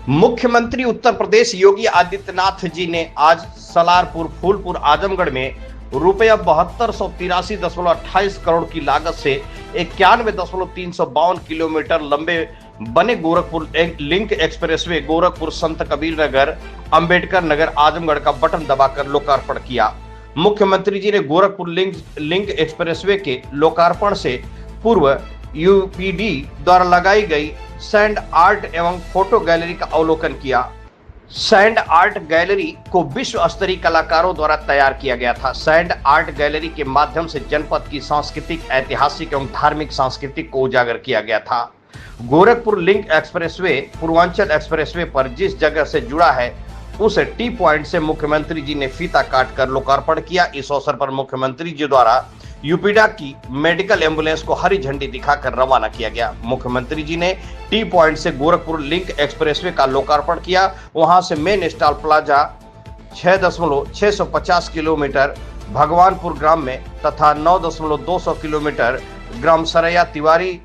मुख्यमंत्री उत्तर प्रदेश योगी आदित्यनाथ जी ने आज सलारपुर, फूलपुर, आजमगढ़ में रुपया 7283.28 करोड़ की लागत से 91.352 किलोमीटर लंबे बने गोरखपुर लिंक एक्सप्रेसवे गोरखपुर संत कबीर नगर अंबेडकर नगर आजमगढ़ का बटन दबाकर लोकार्पण किया। मुख्यमंत्री जी ने गोरखपुर लिंक एक्सप्रेसवे के लोकार्पण से पूर्व यूपीडी द्वारा लगाई गई सैंड आर्ट एवं फोटो गैलरी का अवलोकन किया। सैंड आर्ट गैलरी को विश्व स्तरीय कलाकारों द्वारा तैयार किया गया था। सैंड आर्ट गैलरी के माध्यम से जनपद की सांस्कृतिक, ऐतिहासिक एवं धार्मिक सांस्कृतिक को उजागर किया गया था। Gorakhpur link expressway Purvanchal expressway पर जिस जगह से जुड़ा है उस टी पॉइंट से मुख्यमंत्री जी ने फीता काटकर लोकार्पण किया। इस अवसर पर मुख्यमंत्री जी द्वारा यूपीडा की मेडिकल एम्बुलेंस को हरी झंडी दिखाकर रवाना किया गया। मुख्यमंत्री जी ने टी पॉइंट से गोरखपुर लिंक एक्सप्रेसवे का लोकार्पण किया। वहां से main stall plaza 6.650 kilometre Bhagwanpur ग्राम में तथा 9.200 किलोमीटर ग्राम सरैया तिवारी,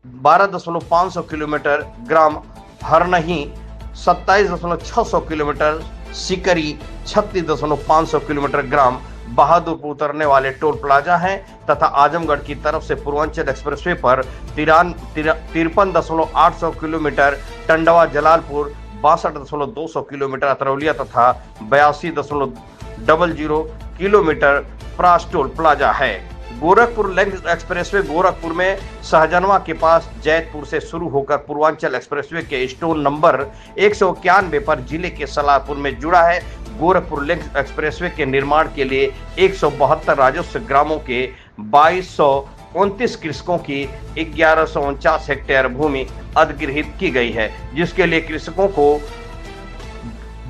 12.500 किलोमीटर ग्राम हरनही, 27.600 किलोमीटर सिकरी, 36.500 किलोमीटर ग्राम बहादुरपुर उतरने वाले टोल प्लाजा हैं तथा आजमगढ़ की तरफ से पूर्वांचल एक्सप्रेसवे पर 53.800 किलोमीटर टंडवा जलालपुर, 62.200 किलोमीटर अतरौलिया तथा 82.00 किलोमीटर प्रास टोल प्लाजा है। गोरखपुर लिंक एक्सप्रेसवे गोरखपुर में सहजनवा के पास जैतपुर से शुरू होकर पूर्वांचल एक्सप्रेसवे के स्टोन नंबर 191 पर जिले के सलारपुर में जुड़ा है। गोरखपुर लिंक एक्सप्रेसवे के निर्माण के लिए 172 राजस्व ग्रामों के 2229 कृषकों की 1149 हेक्टेयर भूमि अधिग्रहित की गई है, जिसके लिए कृषकों को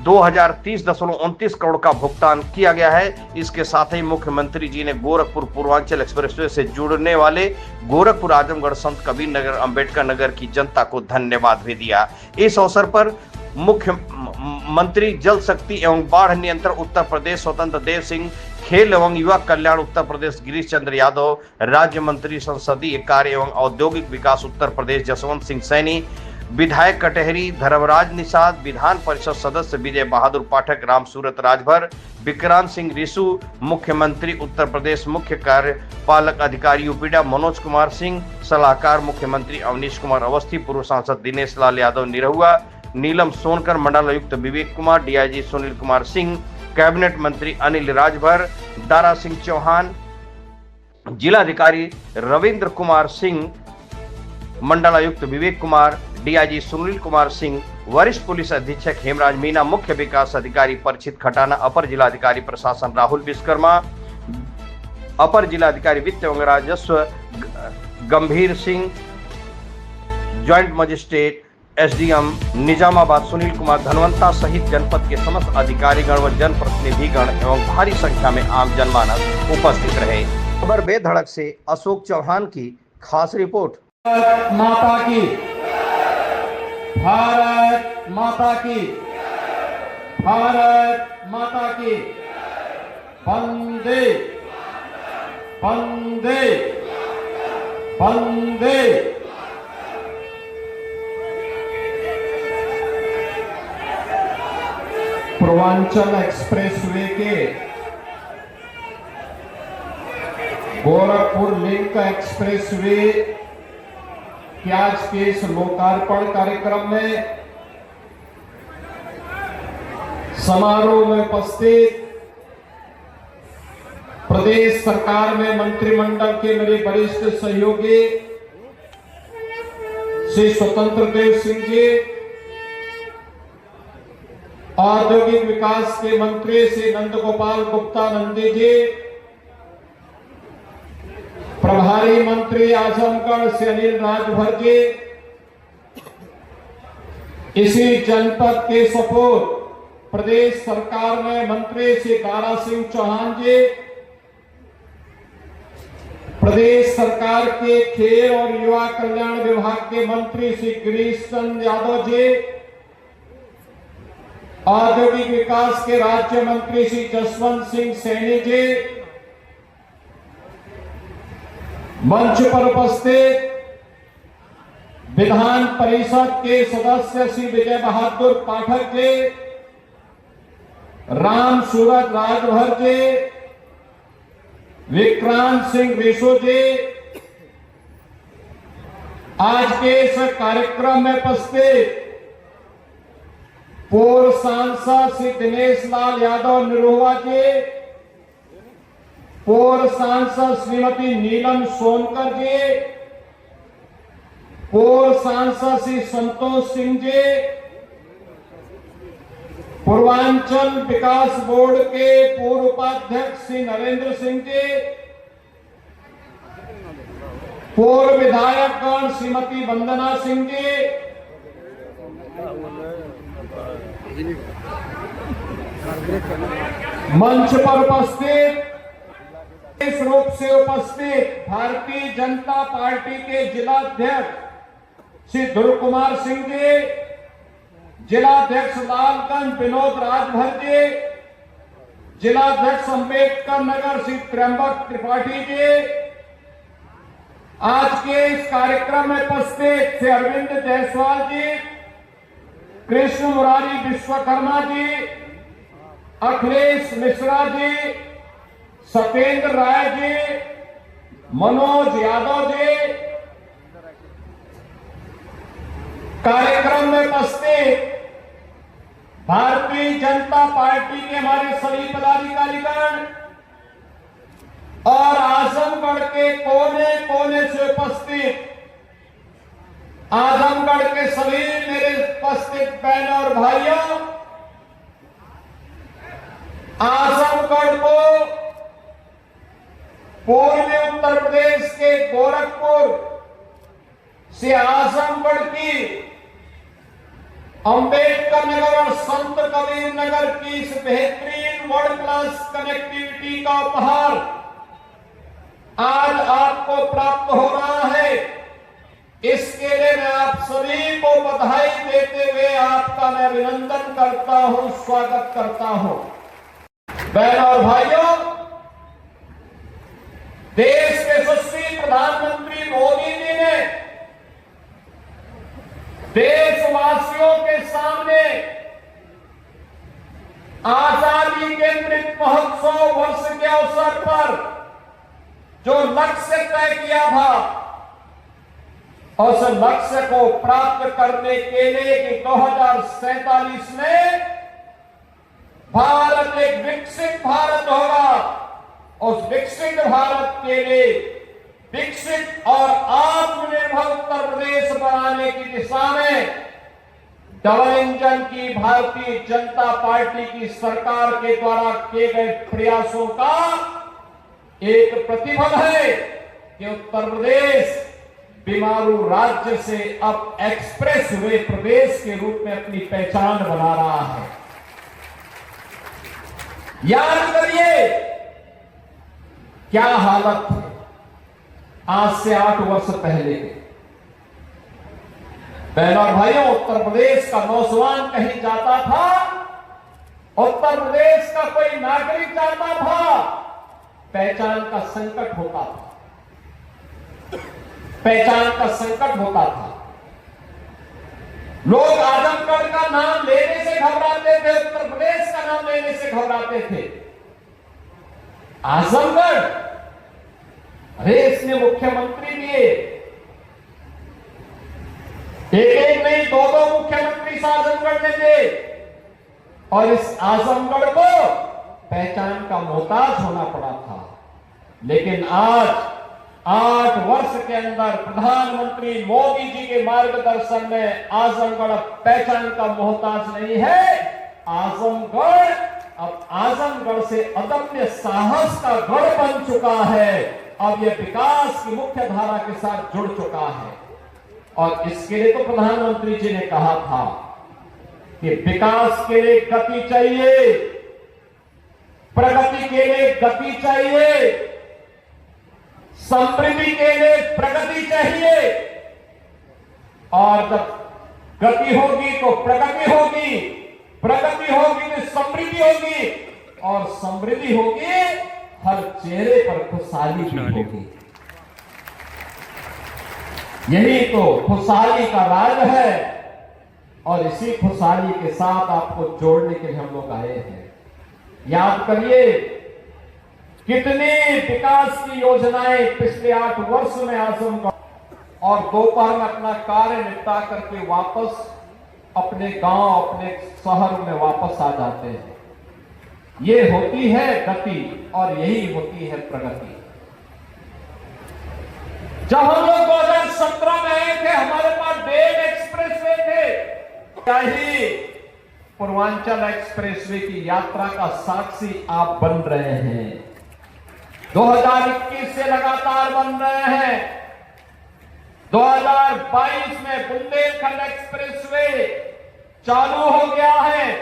2030.29 करोड़ का भुगतान किया गया है। इसके साथ ही मुख्यमंत्री जी ने गोरखपुर पूर्वांचल एक्सप्रेसवे से जुड़ने वाले गोरखपुर आजमगढ़ संत कबीर नगर अंबेडकर नगर की जनता को धन्यवाद भी दिया। इस अवसर पर मुख्यमंत्री जल शक्ति एवं बाढ़ नियंत्रण उत्तर प्रदेश स्वतंत्र देव सिंह, खेल एवं युवा कल्याण उत्तर प्रदेश गिरीश चंद्र यादव, राज्य मंत्री संसदीय कार्य एवं औद्योगिक विकास उत्तर प्रदेश जसवंत सिंह सैनी, विधायक कटहरी धर्मराज निषाद, विधान परिषद सदस्य विजय बहादुर पाठक, राम सूरत राजभर, विक्रांत सिंह रिसू, मुख्यमंत्री उत्तर प्रदेश मुख्य कार्यपालक अधिकारी यूपीडा मनोज कुमार सिंह, सलाहकार मुख्यमंत्री अवनीश कुमार अवस्थी, पूर्व सांसद दिनेश लाल यादव निरहुआ, नीलम सोनकर, मंडलायुक्त विवेक कुमार, डीआईजी सुनील कुमार सिंह, कैबिनेट मंत्री अनिल राजभर, दारा सिंह चौहान, जिलाधिकारी रविंद्र कुमार सिंह, मंडलायुक्त विवेक कुमार, डीआईजी सुनील कुमार सिंह, वरिष्ठ पुलिस अधीक्षक हेमराज मीना, मुख्य विकास अधिकारी परिचित खटाना, अपर जिलाधिकारी प्रशासन राहुल विश्वकर्मा, अपर जिलाधिकारी वित्त एवं राजस्व Gambhir Singh, joint magistrate SDM Nizamabad Sunil Kumar Dhanwanta सहित जनपद के समस्त अधिकारीगण व जनप्रतिनिधिगण एवं भारी संख्या में आम जनमानस उपस्थित रहे। खबर बेधड़क से अशोक चौहान की खास रिपोर्ट। माता की, भारत माता की, भारत माता की, वंदे वंदे वंदे। पूर्वांचल एक्सप्रेसवे के गोरखपुर लिंक एक्सप्रेसवे के आज के इस लोकार्पण कार्यक्रम में समारोह में उपस्थित प्रदेश सरकार में मंत्रिमंडल के मेरे वरिष्ठ सहयोगी श्री स्वतंत्र देव सिंह जी, औद्योगिक विकास के मंत्री श्री नंद गोपाल गुप्ता नंदी जी, प्रभारी मंत्री आजमगढ़ से अनिल राजभर जी, इसी जनपद के सपूत प्रदेश सरकार में मंत्री श्री दारा सिंह चौहान जी, प्रदेश सरकार के खेल और युवा कल्याण विभाग के मंत्री श्री गिरीश चंद्र यादव जी, औद्योगिक विकास के राज्य मंत्री श्री जसवंत सिंह सैनी जी, मंच पर उपस्थित विधान परिषद के सदस्य श्री विजय बहादुर पाठक जी, राम सूरत राजभर जी, विक्रांत सिंह रेशो जी, आज के इस कार्यक्रम में उपस्थित पूर्व सांसद श्री दिनेश लाल यादव निरोहा जी, पूर्व सांसद श्रीमती नीलम सोनकर जी, पूर्व सांसद श्री संतोष सिंह जी, पूर्वांचल विकास बोर्ड के पूर्व उपाध्यक्ष श्री नरेंद्र सिंह जी, पूर्व विधायकगण श्रीमती वंदना सिंह जी, मंच पर उपस्थित इस रूप से उपस्थित भारतीय जनता पार्टी के जिलाध्यक्ष श्री ध्रुव कुमार सिंह जी, जिलाध्यक्ष लालगंज विनोद राजभर जी, जिलाध्यक्ष अंबेडकर नगर श्री त्र्यंबक त्रिपाठी जी, आज के इस कार्यक्रम में उपस्थित श्री अरविंद जायसवाल जी, कृष्ण मुरारी विश्वकर्मा जी, अखिलेश मिश्रा जी, सत्येंद्र राय जी, मनोज यादव जी, कार्यक्रम में उपस्थित भारतीय जनता पार्टी के हमारे सभी पदाधिकारीगण और आजमगढ़ के कोने कोने से उपस्थित आजमगढ़ के सभी मेरे उपस्थित बहन और भाइयों, आजमगढ़ को पूर्वी उत्तर प्रदेश के गोरखपुर से आजमगढ़ की अंबेडकर नगर और संत कबीर नगर की इस बेहतरीन वर्ल्ड क्लास कनेक्टिविटी का उपहार आज आपको प्राप्त हो रहा है। इसके लिए मैं आप सभी को बधाई देते हुए आपका मैं अभिनंदन करता हूं, स्वागत करता हूं। बहनों और भाइयों, देश के यशस्वी प्रधानमंत्री मोदी जी ने देशवासियों के सामने आजादी के अमृत महोत्सव वर्ष के अवसर पर जो लक्ष्य तय किया था, उस लक्ष्य को प्राप्त करने के लिए कि 2047 में भारत एक विकसित भारत होगा, उस विकसित भारत के लिए विकसित और आत्मनिर्भर उत्तर प्रदेश बनाने की दिशा में डबल इंजन की भारतीय जनता पार्टी की सरकार के द्वारा किए गए प्रयासों का एक प्रतिफल है कि उत्तर प्रदेश बीमारू राज्य से अब एक्सप्रेस वे प्रदेश के रूप में अपनी पहचान बना रहा है। याद करिए क्या हालत थी आज से 8 वर्ष पहले के। बहनों और भाइयों, उत्तर प्रदेश का नौजवान कहीं जाता था, उत्तर प्रदेश का कोई नागरिक जाता था, पहचान का संकट होता था, पहचान का संकट होता था। लोग आजमगढ़ का नाम लेने से घबराते थे, उत्तर प्रदेश का नाम लेने से घबराते थे। आजमगढ़, अरे इसने मुख्यमंत्री दिए, एक नहीं 2 मुख्यमंत्री आजमगढ़ ने दिए, और इस आजमगढ़ को पहचान का मोहताज होना पड़ा था। लेकिन आज 8 वर्ष के अंदर प्रधानमंत्री मोदी जी के मार्गदर्शन में आजमगढ़ पहचान का मोहताज नहीं है। आजमगढ़ अब आजमगढ़ से अदम्य साहस का गढ़ बन चुका है। अब यह विकास की मुख्य धारा के साथ जुड़ चुका है। और इसके लिए तो प्रधानमंत्री जी ने कहा था कि विकास के लिए गति चाहिए, प्रगति के लिए गति चाहिए, समृद्धि के लिए प्रगति चाहिए। और जब गति होगी तो प्रगति होगी, प्रगति होगी तो समृद्धि होगी, और समृद्धि होगी हर चेहरे पर खुशहाली भी होगी। यही तो खुशहाली का राज है और इसी खुशहाली के साथ आपको जोड़ने के लिए हम लोग आए हैं। याद करिए कितनी विकास की योजनाएं पिछले 8 वर्ष में आजमगढ़, और दोपहर में अपना कार्य निपटा करके वापस अपने गांव अपने शहर में वापस आ जाते हैं। ये होती है गति और यही होती है प्रगति। जब हम लोग 2017 में आए थे हमारे पास डेढ़ एक्सप्रेसवे थे, क्या ही पूर्वांचल एक्सप्रेसवे की यात्रा का साक्षी आप बन रहे हैं। 2021 से लगातार बन रहे हैं। 2022 में बुंदेलखंड एक्सप्रेसवे चालू हो गया है,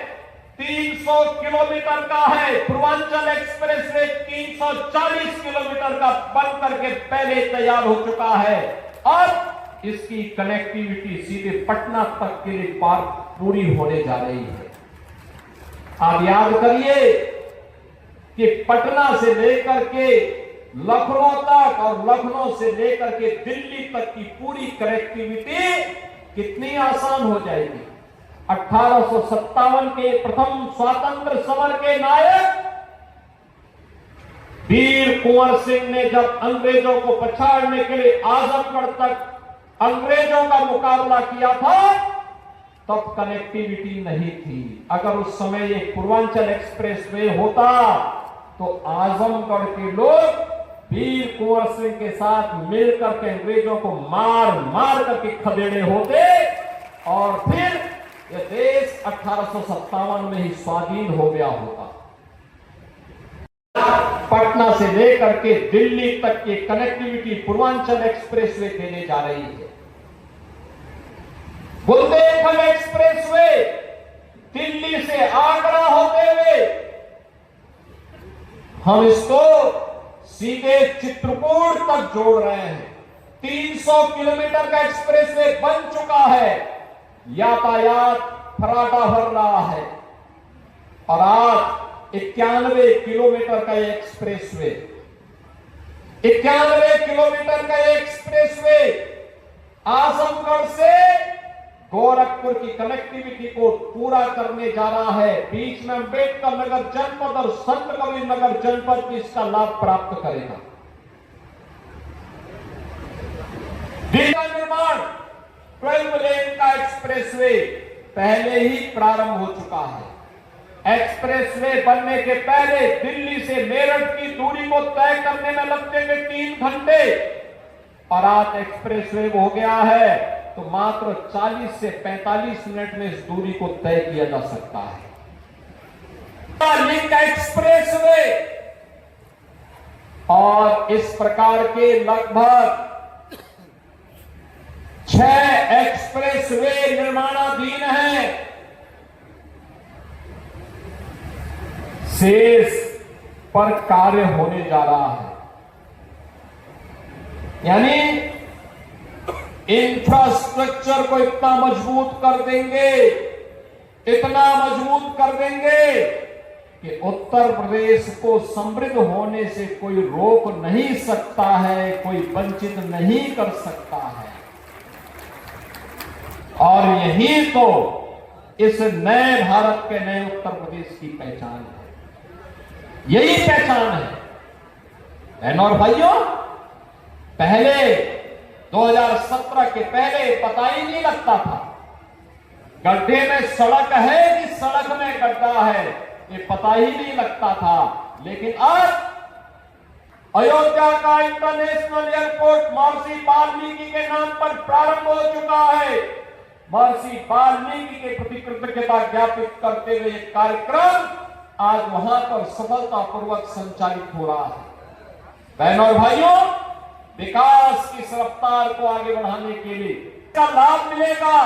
300 किलोमीटर का है। पूर्वांचल एक्सप्रेसवे 340 किलोमीटर का बन करके पहले तैयार हो चुका है। अब इसकी कनेक्टिविटी सीधे पटना तक के लिए पार पूरी होने जा रही है। आप याद करिए कि पटना से लेकर के लखनऊ तक और लखनऊ से लेकर के दिल्ली तक की पूरी कनेक्टिविटी कितनी आसान हो जाएगी। 1857 के प्रथम स्वतंत्र समर के नायक वीर कुंवर सिंह ने जब अंग्रेजों को पछाड़ने के लिए आजमगढ़ तक अंग्रेजों का मुकाबला किया था, तब कनेक्टिविटी नहीं थी। अगर उस समय ये पूर्वांचल एक्सप्रेसवे होता तो आजमगढ़ के लोग वीर कुंवर सिंह के साथ मिलकर के अंग्रेजों को मार मार करके खदेड़े होते और फिर यह देश 1857 में ही स्वाधीन हो गया होता। पटना से लेकर के दिल्ली तक की कनेक्टिविटी पूर्वांचल एक्सप्रेसवे देने जा रही है। बुंदेलखंड एक्सप्रेसवे दिल्ली से आगरा होते हुए हम इसको सीधे चित्रकूट तक जोड़ रहे हैं। 300 किलोमीटर का एक्सप्रेसवे बन चुका है, यातायात फराटा भर रहा है और आज 91 किलोमीटर का एक्सप्रेसवे 91 किलोमीटर का एक्सप्रेसवे आजमगढ़ से गोरखपुर की कनेक्टिविटी को पूरा करने जा रहा है। बीच में अंबेडकर नगर जनपद और संत कबीर नगर जनपद भी इसका लाभ प्राप्त करेगा। दिल्ली का निर्माण 12 लेन का एक्सप्रेसवे पहले ही प्रारंभ हो चुका है। एक्सप्रेसवे बनने के पहले दिल्ली से मेरठ की दूरी को तय करने में लगते थे 3 घंटे और आज एक्सप्रेसवे हो गया है तो मात्र 40 से 45 मिनट में इस दूरी को तय किया जा सकता है। लिंक एक्सप्रेसवे और इस प्रकार के लगभग 6 एक्सप्रेसवे निर्माणाधीन हैं। शेष पर कार्य होने जा रहा है, यानी इंफ्रास्ट्रक्चर को इतना मजबूत कर देंगे, इतना मजबूत कर देंगे कि उत्तर प्रदेश को समृद्ध होने से कोई रोक नहीं सकता है, कोई वंचित नहीं कर सकता है। और यही तो इस नए भारत के नए उत्तर प्रदेश की पहचान है, यही पहचान है। बहनों और भाइयों, पहले 2017 के पहले पता ही नहीं लगता था गड्ढे में सड़क है कि सड़क में गड्ढा है, ये पता ही नहीं लगता था। लेकिन आज अयोध्या का इंटरनेशनल एयरपोर्ट महर्षि वाल्मीकि के नाम पर प्रारंभ हो चुका है। महर्षि वाल्मीकि के प्रति कृतज्ञता ज्ञापित करते हुए एक कार्यक्रम आज वहां पर सफलतापूर्वक संचालित हो रहा है। बहनों और भाइयों, विकास की रफ्तार को आगे बढ़ाने के लिए का लाभ मिलेगा,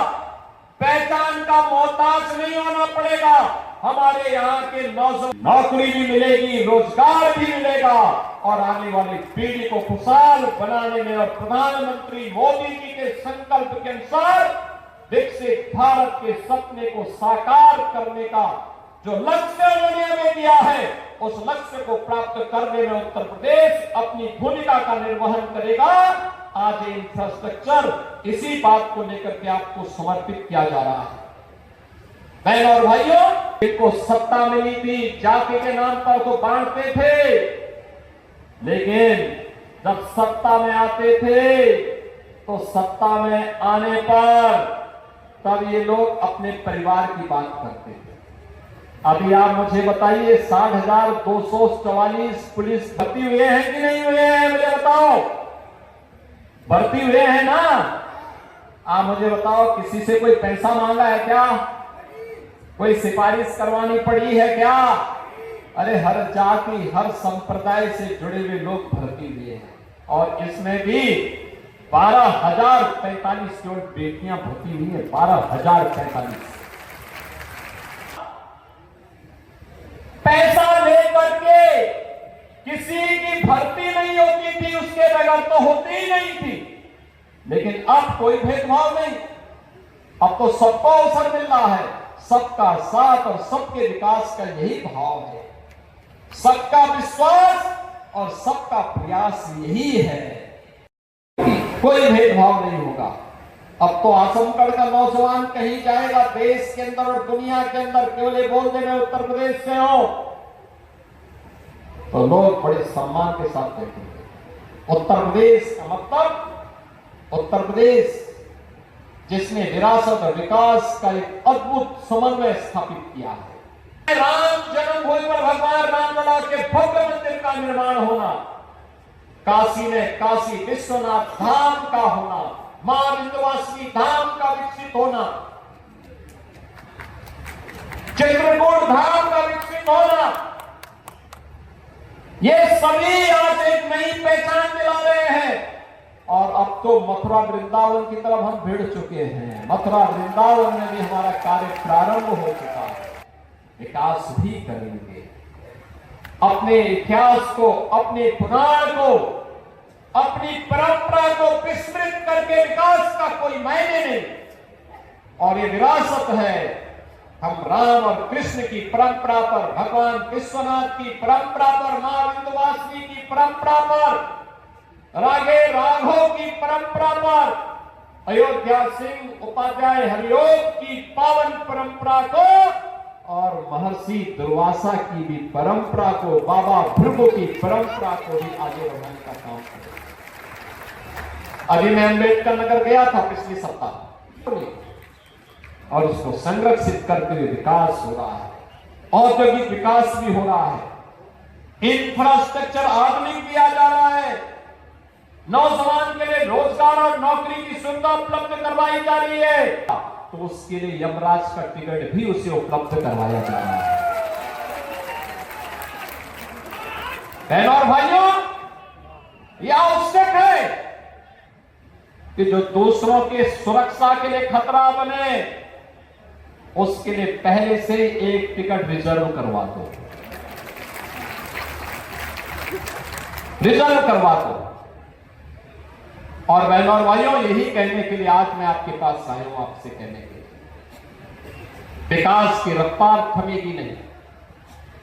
पहचान का मोहताज नहीं होना पड़ेगा। हमारे यहाँ के नौजवान नौकरी भी मिलेगी, रोजगार भी मिलेगा और आने वाली पीढ़ी को खुशहाल बनाने में और प्रधानमंत्री मोदी जी के संकल्प के अनुसार विकसित भारत के सपने को साकार करने का जो लक्ष्य उन्होंने हमें दिया है, उस लक्ष्य को प्राप्त करने में उत्तर प्रदेश अपनी भूमिका का निर्वहन करेगा। आज ये इंफ्रास्ट्रक्चर इसी बात को लेकर के आपको समर्पित किया जा रहा है। बहनों और भाइयों, इनको सत्ता मिली थी, जाति के नाम पर तो बांटते थे, लेकिन जब सत्ता में आते थे तो सत्ता में आने पर तब ये लोग अपने परिवार की बात करते थे। अभी आप मुझे बताइए 60,244 पुलिस भर्ती हुए हैं कि नहीं हुए हैं? मुझे बताओ, भर्ती हुए हैं ना? आप मुझे बताओ, किसी से कोई पैसा मांगा है क्या? कोई सिफारिश करवानी पड़ी है क्या? अरे हर जाति हर संप्रदाय से जुड़े हुए लोग भर्ती हुए हैं और इसमें भी 12,045 केवल बेटियां भर्ती हुई है। 12,045। पैसा लेकर के किसी की भर्ती नहीं होती थी, उसके बगैर तो होती ही नहीं थी। लेकिन अब कोई भेदभाव नहीं, अब तो सबको अवसर मिल रहा है। सबका साथ और सबके विकास का यही भाव है, सबका विश्वास और सबका प्रयास यही है। कोई भेदभाव नहीं होगा। अब तो आजमगढ़ का नौजवान कहीं जाएगा देश के अंदर और दुनिया के अंदर, केवल ये बोल दे मैं उत्तर प्रदेश से हूं, तो लोग बड़े सम्मान के साथ देखेंगे। उत्तर प्रदेश का मतलब उत्तर प्रदेश जिसने विरासत और विकास का एक अद्भुत समन्वय स्थापित किया है। राम जन्मभूमि पर भगवान रामलला के भव्य मंदिर का निर्माण होना, काशी में काशी विश्वनाथ धाम का होना, मां विंध्यवासिनी धाम का विकसित होना, चित्रकूट धाम का विकसित होना, ये सभी आज एक नई पहचान दिला रहे हैं। और अब तो मथुरा वृंदावन की तरफ हम भिड़ चुके हैं। मथुरा वृंदावन में भी हमारा कार्य प्रारंभ हो चुका है। विकास भी करेंगे, अपने इतिहास को, अपने पुराण को, अपनी परंपरा को विस्मृत करके विकास का कोई मायने नहीं। और ये विरासत है, हम राम और कृष्ण की परंपरा पर, भगवान विश्वनाथ की परंपरा पर, मां विंध्यवासिनी की परंपरा पर, रागे राघव की परंपरा पर, अयोध्या सिंह उपाध्याय हरियोग की पावन परंपरा को और महर्षि दुर्वासा की भी परंपरा को, बाबा भृगु की परंपरा को भी आगे बढ़ाने का काम करें। अभी मैं अम्बेडकर नगर गया था पिछले सप्ताह और इसको संरक्षित करते हुए विकास हो रहा है, औद्योगिक विकास भी हो रहा है, इंफ्रास्ट्रक्चर आधुनिक किया जा रहा है, नौजवान के लिए रोजगार और नौकरी की सुविधा उपलब्ध करवाई जा रही है, तो उसके लिए यमराज का टिकट भी उसे उपलब्ध करवाया जा रहा है। बहनों और भाइयों, यह आवश्यक है कि जो दूसरों के सुरक्षा के लिए खतरा बने, उसके लिए पहले से एक टिकट रिजर्व करवा दो, रिजर्व करवा दो। और बहनों और भाइयों, यही कहने के लिए आज मैं आपके पास आया हूं, आपसे कहने के लिए विकास की रफ्तार थमेगी नहीं,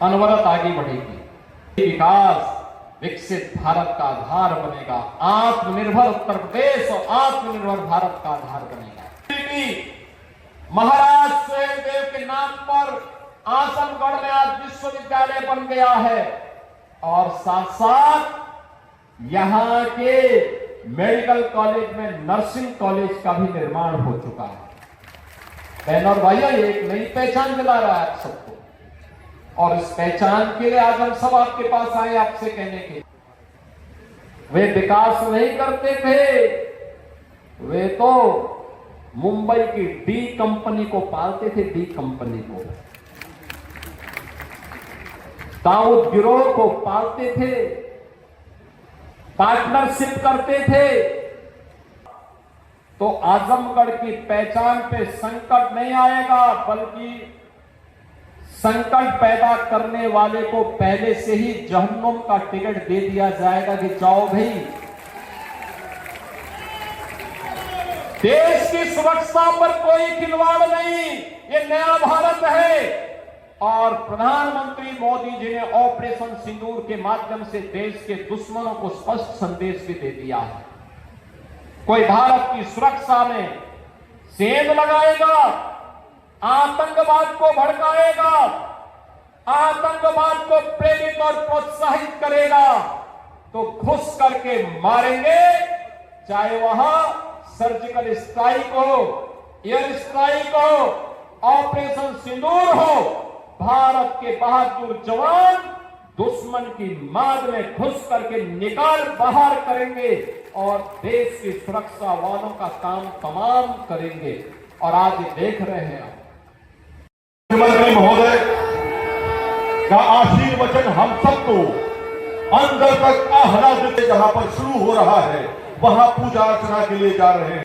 अनवरत आगे बढ़ेगी। विकास विकसित भारत का आधार बनेगा, आत्मनिर्भर उत्तर प्रदेश और आत्मनिर्भर भारत का आधार बनेगा। महाराज सुहेलदेव के नाम पर आजमगढ़ में आज विश्वविद्यालय बन गया है और साथ साथ यहां के मेडिकल कॉलेज में नर्सिंग कॉलेज का भी निर्माण हो चुका है। बहनों और भाइयों, ये एक नई पहचान दिला रहा है आप सबको और इस पहचान के लिए आज हम सब आपके पास आए आपसे कहने के। वे विकास नहीं करते थे, वे तो मुंबई की डी कंपनी को पालते थे, डी कंपनी को, दाऊद गिरोह को पालते थे, पार्टनरशिप करते थे। तो आजमगढ़ की पहचान पे संकट नहीं आएगा, बल्कि संकट पैदा करने वाले को पहले से ही जहन्नुम का टिकट दे दिया जाएगा कि जाओ भाई, देश की सुरक्षा पर कोई खिलवाड़ नहीं, ये नया भारत है। और प्रधानमंत्री मोदी जी ने ऑपरेशन सिंदूर के माध्यम से देश के दुश्मनों को स्पष्ट संदेश भी दे दिया है कोई भारत की सुरक्षा में सेंध लगाएगा, आतंकवाद को भड़काएगा, आतंकवाद को प्रेरित और प्रोत्साहित करेगा तो घुस करके मारेंगे, चाहे वहां सर्जिकल स्ट्राइक हो, एयर स्ट्राइक हो, ऑपरेशन सिंदूर हो। भारत के बहादुर जवान दुश्मन की माद में घुस करके निकाल बाहर करेंगे और देश की सुरक्षा वालों का काम तमाम करेंगे। और आज ये देख रहे हैं मुख्यमंत्री महोदय का आशीर्वचन हम सबको अंदर तक आहला देते, जहां पर शुरू हो रहा है वहां पूजा अर्चना के लिए जा रहे हैं।